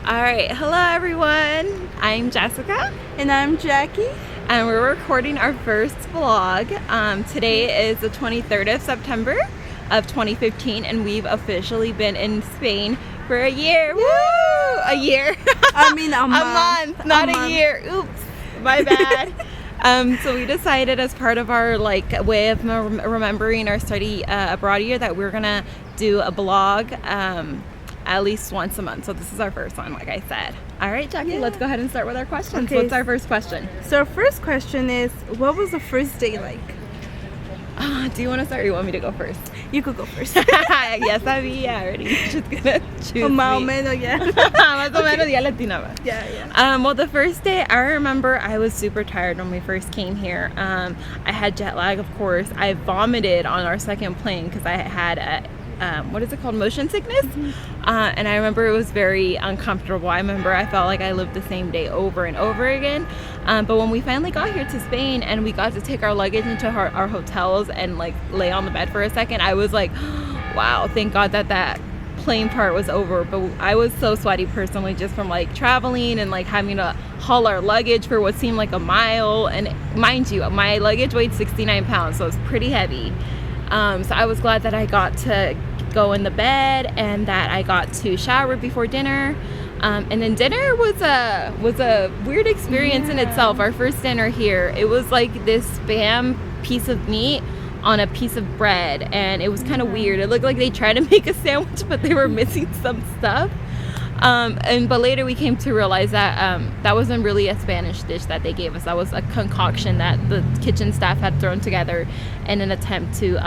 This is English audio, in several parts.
All right, hello everyone. I'm Jessica. And I'm Jackie. And we're recording our first vlog. Today is the 23rd of September of 2015, and we've officially been in Spain for a year. Woo! A year. I mean a month, not a year. Oops, my bad. So we decided, as part of our way of remembering our study abroad year, that we're gonna do a vlog at least once a month. So this is our first one, like I said. All right, Jackie, let's go ahead and start with our questions. Okay. What's our first question? So our first question is, what was the first day like? Do you want to start or you want me to go first? You could go first. Yes, I mean, yeah, already. Just gonna choose Más o me. menos, yeah. Más o menos, ya latina. Yeah. Well, the first day, I remember I was super tired when we first came here. I had jet lag, of course. I vomited on our second plane because I had what is it called? Motion sickness. And I remember it was very uncomfortable. I remember I felt like I lived the same day over and over again. But when we finally got here to Spain and we got to take our luggage into our hotels and lay on the bed for a second, I was like, wow, thank God that plane part was over. But I was so sweaty personally, just from traveling and having to haul our luggage for what seemed like a mile. And mind you, my luggage weighed 69 pounds, so it was pretty heavy. So I was glad that I got to go in the bed and that I got to shower before dinner. And then dinner was a weird experience in itself. Our first dinner here, it was like this Spam piece of meat on a piece of bread, and it was kind of weird. It looked like they tried to make a sandwich, but they were missing some stuff. But later we came to realize that that wasn't really a Spanish dish that they gave us. That was a concoction that the kitchen staff had thrown together in an attempt to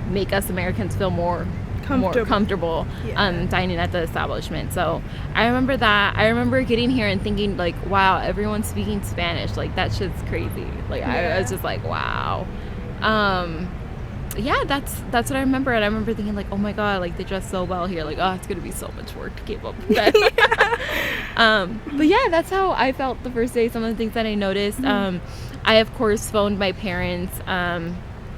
make us Americans feel more comfortable dining at the establishment. So I remember that. I remember getting here and thinking wow, everyone's speaking Spanish. That shit's crazy. I was just like, wow. Yeah, that's what I remember. And I remember thinking oh my God, they dress so well here. Oh, it's gonna be so much work to keep up with that. But yeah, that's how I felt the first day. Some of the things that I noticed. I of course phoned my parents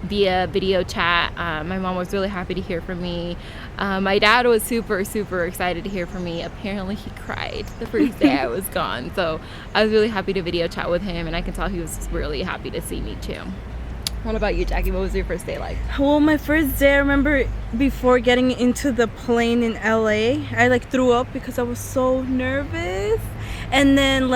via video chat. My mom was really happy to hear from me. My dad was super excited to hear from me. Apparently he cried the first day I was gone. So I was really happy to video chat with him, and I can tell he was really happy to see me too. What about you, Jackie? What was your first day like? Well, my first day, I remember before getting into the plane in LA, I threw up because I was so nervous. And then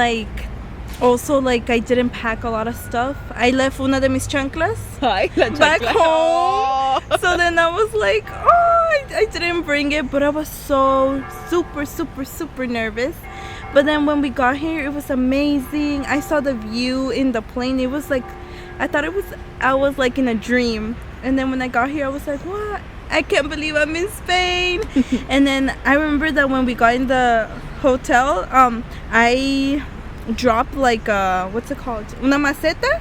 also I didn't pack a lot of stuff. I left una de mis chanclas back home. So then I was I didn't bring it, but I was so super nervous. But then when we got here, it was amazing. I saw the view in the plane. It was I thought I was in a dream. And then when I got here, I was like, what? I can't believe I'm in Spain. And then I remember that when we got in the hotel, I dropped what's it called? Una maceta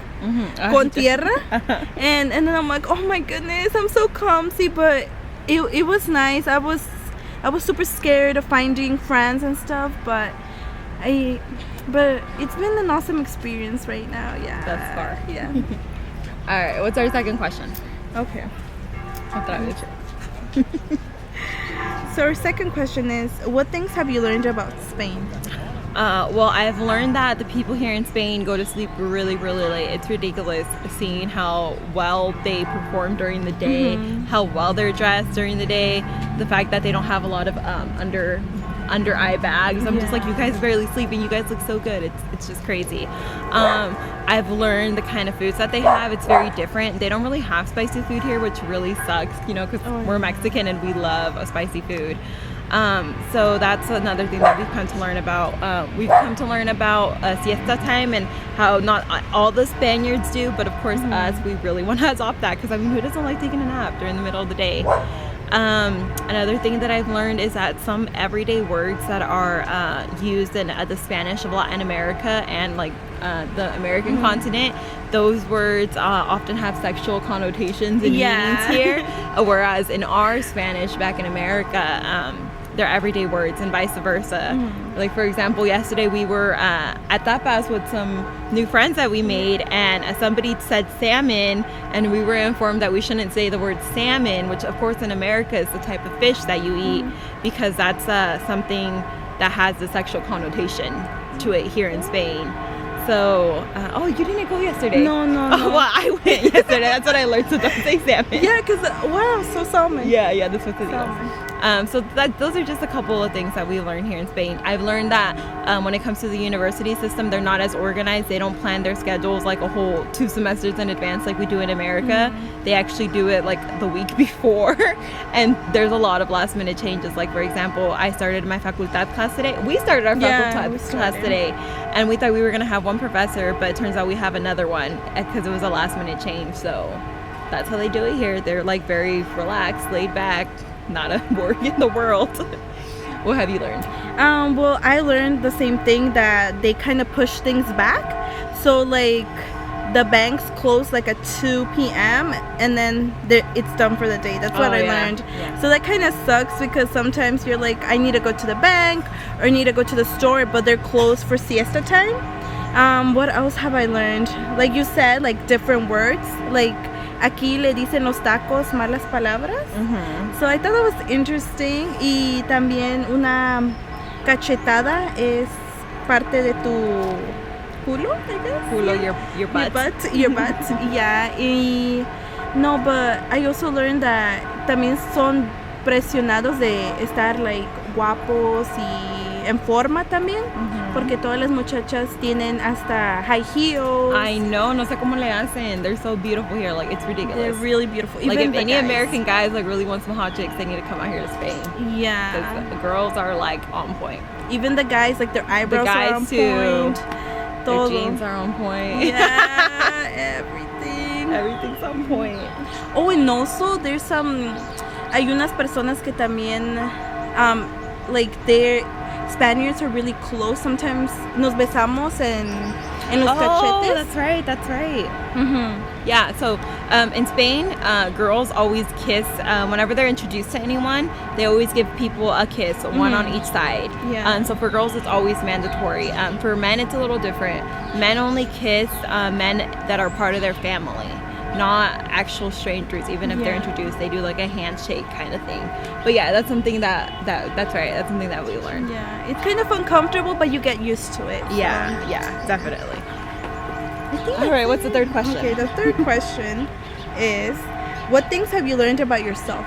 con tierra. And then I'm like, oh my goodness, I'm so clumsy. But it was nice. I was super scared of finding friends and stuff, but it's been an awesome experience right now. Yeah, that's far. Yeah. All right, what's our second question? Okay. So our second question is, what things have you learned about Spain? Well, I've learned that the people here in Spain go to sleep really late. It's ridiculous seeing how well they perform during the day, how well they're dressed during the day, the fact that they don't have a lot of under eye bags. I'm just you guys barely sleep and you guys look so good. It's just crazy. I've learned the kind of foods that they have. It's very different. They don't really have spicy food here, which really sucks, because we're Mexican and we love a spicy food. So that's another thing that we've come to learn about. We've come to learn about siesta time and how not all the Spaniards do, but of course us, we really want to adopt that, because who doesn't like taking a nap during the middle of the day? Another thing that I've learned is that some everyday words that are used in the Spanish of Latin America and the American continent, those words often have sexual connotations and meanings here, whereas in our Spanish back in America, they're everyday words and vice versa. For example, yesterday we were at tapas with some new friends that we made, and somebody said salmon, and we were informed that we shouldn't say the word salmon, which of course in America is the type of fish that you eat, because that's something that has the sexual connotation to it here in Spain. So, oh, you didn't go yesterday? No. Oh, well, I went yesterday. That's what I learned. So don't say salmon. Yeah, because, wow, so salmon. Yeah, this was the deal. Salmon. So those are just a couple of things that we learned here in Spain. I've learned that when it comes to the university system, they're not as organized. They don't plan their schedules like a whole 2 semesters in advance like we do in America. They actually do it like the week before. And there's a lot of last minute changes. Like, for example, I started my facultad class today. We started our facultad class today. And we thought we were going to have one professor, but it turns out we have another one because it was a last minute change. So that's how they do it here. They're like very relaxed, laid back, not a worry in the world. What have you learned? Well, I learned the same thing, that they kind of push things back. So like the banks close like at 2 p.m. and then it's done for the day. That's what I learned. Yeah. So that kind of sucks because sometimes you're like, I need to go to the bank or I need to go to the store, but they're closed for siesta time. What else have I learned? Like you said, like different words. Like aquí le dicen los tacos malas palabras. So I thought that was interesting. Y también una cachetada es parte de tu culo, I guess. Culo, your butt. Your butt, yeah. Y no, but I also learned that también son presionados de estar like guapos y en forma también, porque todas las muchachas tienen hasta high heels. I know, no sé cómo le hacen. They're so beautiful here, like it's ridiculous. They're really beautiful. Like even if any guys. American guys like really want some hot chicks, they need to come out here to Spain. Yeah. Because the girls are like on point. Even the guys, like their eyebrows are on point. Their jeans are on point. Yeah, everything. Everything's on point. Oh, and also there's hay unas personas que también, like Spaniards are really close. Sometimes nos besamos en los cachetes. That's right. Yeah, so in Spain, girls always kiss. Whenever they're introduced to anyone, they always give people a kiss, one on each side. Yeah. So for girls, it's always mandatory. For men, it's a little different. Men only kiss men that are part of their family, not actual strangers. Even if they're introduced, they do like a handshake kind of thing. But yeah, that's something that's right. That's something that we learned. Yeah, it's kind of uncomfortable, but you get used to it. So. Yeah, definitely. All right, what's the third question? Okay, the third question is, what things have you learned about yourself?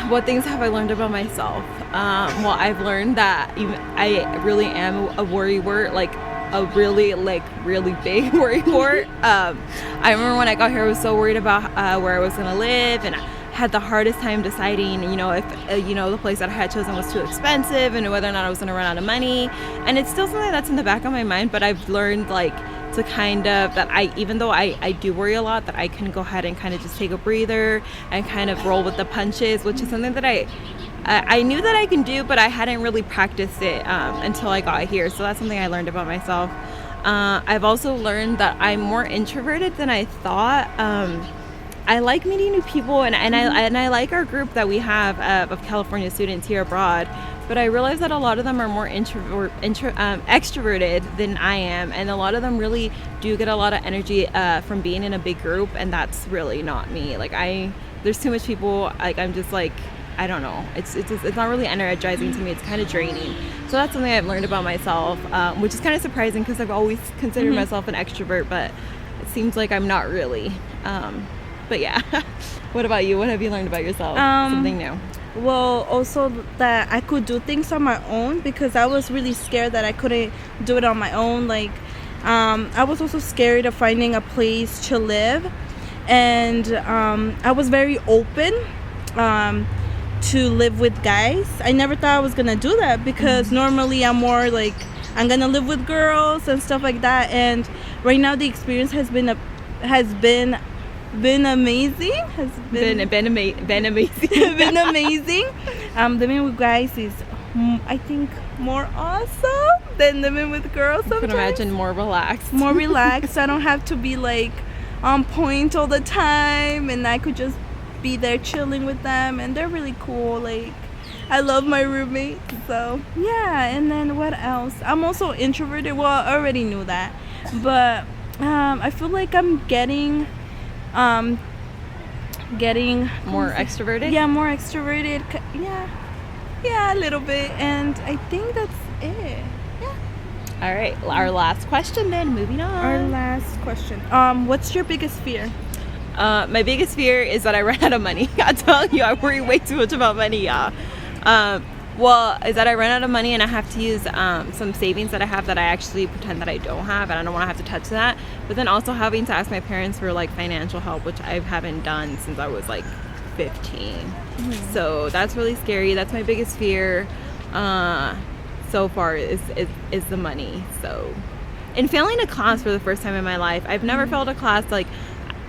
What things have I learned about myself? Well, I've learned that I really am a worrywart, like a really big worrywart. I remember when I got here, I was so worried about where I was gonna live, and I had the hardest time deciding, if the place that I had chosen was too expensive, and whether or not I was gonna run out of money. And it's still something that's in the back of my mind, but I've learned like to kind of that even though I do worry a lot, that I can go ahead and kind of just take a breather and kind of roll with the punches, which is something that I knew that I can do, but I hadn't really practiced it until I got here. So that's something I learned about myself. I've also learned that I'm more introverted than I thought. I like meeting new people, and I like our group that we have of California students here abroad. But I realize that a lot of them are more extroverted than I am, and a lot of them really do get a lot of energy from being in a big group, and that's really not me. Like there's too much people. Like I'm just like, I don't know. It's not really energizing to me. It's kind of draining. So that's something I've learned about myself, which is kind of surprising because I've always considered myself an extrovert, but it seems like I'm not really. But yeah. What about you? What have you learned about yourself? Something new. Well, also that I could do things on my own, because I was really scared that I couldn't do it on my own. Like, I was also scared of finding a place to live, and I was very open to live with guys. I never thought I was gonna do that, because normally I'm more like, I'm gonna live with girls and stuff like that. And right now the experience has been amazing. Been amazing. Living with guys is, I think, more awesome than living with girls sometimes. I can imagine more relaxed. I don't have to be like on point all the time, and I could just be there chilling with them, and they're really cool. Like, I love my roommates. So yeah. And then what else? I'm also introverted. Well, I already knew that, but I feel like I'm getting more extroverted. Yeah, more extroverted. Yeah, Yeah, a little bit. And I think that's it. All right, our last question then, moving on. Our last question. What's your biggest fear? My biggest fear is that I run out of money. I tell you, I worry way too much about money, y'all. Well, is that I run out of money and I have to use some savings that I have that I actually pretend that I don't have, and I don't want to have to touch that. But then also having to ask my parents for like financial help, which I haven't done since I was like 15. So that's really scary. That's my biggest fear so far is the money. So, and failing a class for the first time in my life. I've never failed a class. Like,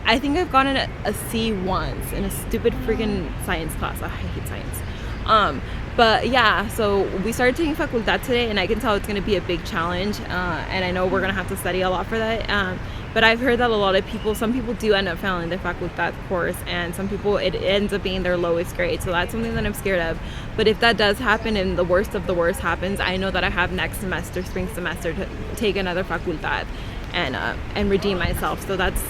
I think I've gotten a C once in a stupid freaking science class. I hate science. But yeah, so we started taking facultad today, and I can tell it's going to be a big challenge, and I know we're going to have to study a lot for that. But I've heard that a lot of people, some people do end up failing the facultad course, and some people it ends up being their lowest grade. So that's something that I'm scared of. But if that does happen and the worst of the worst happens, I know that I have next semester, spring semester, to take another facultad and redeem myself. So that's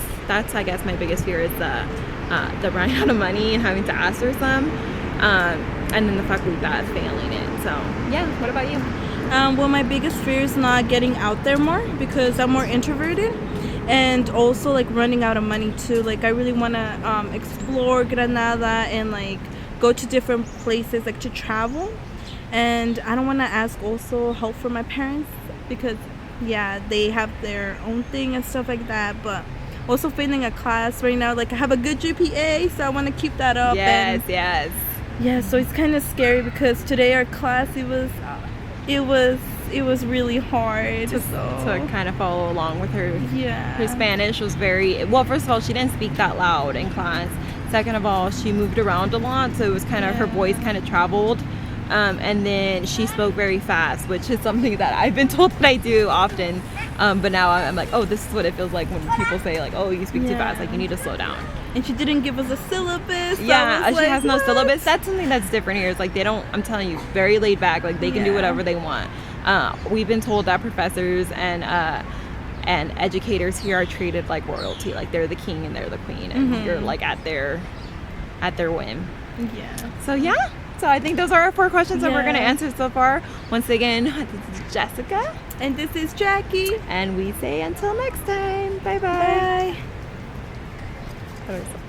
I guess my biggest fear is the running out of money and having to ask for some. And then the facultad failing it. So yeah, what about you? Well, my biggest fear is not getting out there more because I'm more introverted, and also like running out of money too. Like I really want to explore Granada and like go to different places, like to travel, and I don't want to ask also help from my parents because yeah, they have their own thing and stuff like that. But also failing a class right now, like I have a good GPA, so I want to keep that up. Yes. Yeah, so it's kind of scary because today our class it was really hard to kind of follow along with her. Yeah. Her Spanish was very well. First of all, she didn't speak that loud in class. Second of all, she moved around a lot, so it was kind of her voice kind of traveled. And then she spoke very fast, which is something that I've been told that I do often. But now I'm like, oh, this is what it feels like when people say like, oh, you speak too fast, like you need to slow down. And she didn't give us a syllabus. Yeah, she like, has no syllabus. That's something that's different here. It's like they don't, I'm telling you, very laid back. Like they can do whatever they want. We've been told that professors and educators here are treated like royalty. Like they're the king and they're the queen, and you're like at their whim. Yeah. So yeah. So I think those are our 4 questions that we're going to answer so far. Once again, this is Jessica. And this is Jackie. And we say until next time. Bye-bye. Bye. Bye.